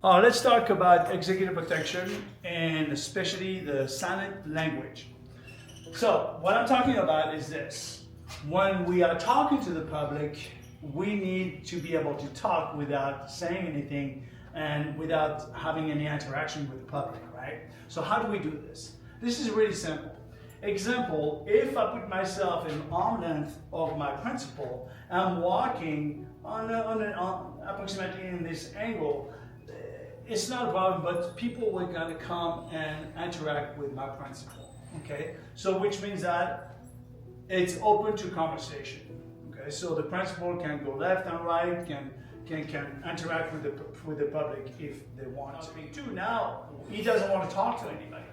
Let's talk about executive protection and especially the silent language. So what I'm talking about is this. When we are talking to the public, we need to be able to talk without saying anything and without having any interaction with the public, right? So how do we do this? This is really simple. Example, if I put myself in arm length of my principal, I'm walking on approximately in this angle, it's not a problem, but people were gonna come and interact with my principal, okay? So which means that it's open to conversation, okay? So the principal can go left and right, can interact with the public if they want to. Now, he doesn't want to talk to anybody.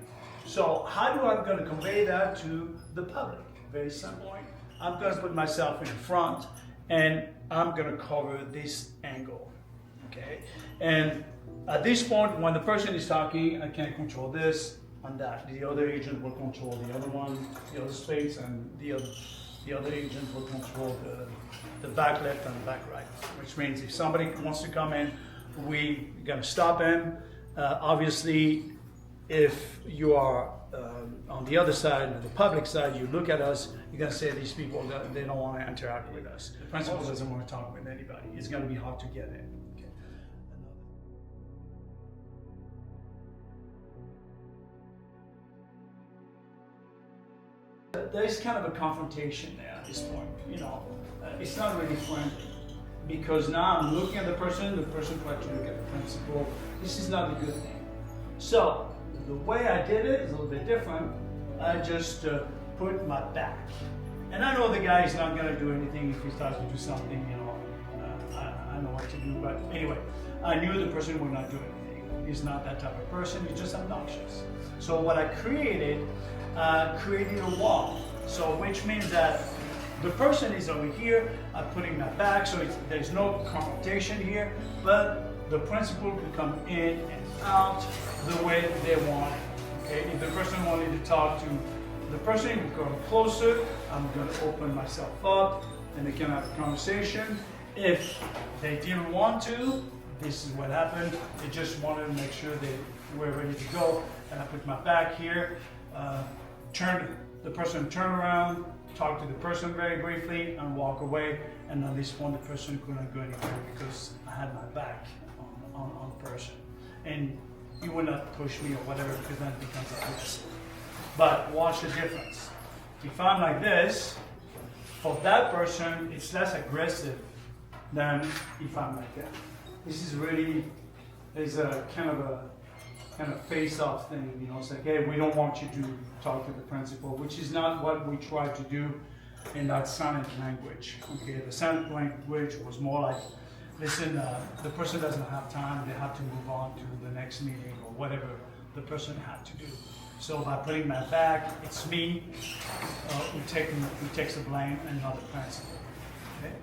So how do I going to convey that to the public? Very simple. I'm going to put myself in front and I'm going to cover this angle, okay? And at this point, when the person is talking, I can control this and that. The other agent will control the other one, the other space, and the other agent will control the back left and the back right. Which means if somebody wants to come in, we're gonna stop him. Obviously, if you are on the other side, the public side, you look at us, you're gonna say these people, they don't want to interact with us. The principal doesn't want to talk with anybody. It's gonna be hard to get in. There's kind of a confrontation there at this point, it's not really friendly because now I'm looking at the person tries to look at the principal. This is not a good thing. So the way I did it is a little bit different. I just put my back. And I know the guy is not gonna do anything if he starts to do something, I know what to do, but anyway, I knew the person would not do anything. He's not that type of person, he's just obnoxious. So what I created a wall. So which means that the person is over here, I'm putting my back, so there's no confrontation here, but the principal can come in and out the way they want it. Okay, if the person wanted to talk to the person, we go closer, I'm going to open myself up and they can have a conversation. If they didn't want to, this is what happened. They just wanted to make sure they were ready to go, and I put my back here. The person turn around, talk to the person very briefly, and walk away. And at this point, the person couldn't go anywhere because I had my back on the person. And you would not push me or whatever because then it becomes aggressive. But watch the difference. If I'm like this, for that person, it's less aggressive than if I'm like that. This is really is a kind of face-off thing, it's like, hey, we don't want you to talk to the principal, which is not what we try to do in that silent language. Okay, the silent language was more like, listen, the person doesn't have time, they have to move on to the next meeting or whatever the person had to do. So by putting my back, it's me who takes the blame and not the principal. Okay?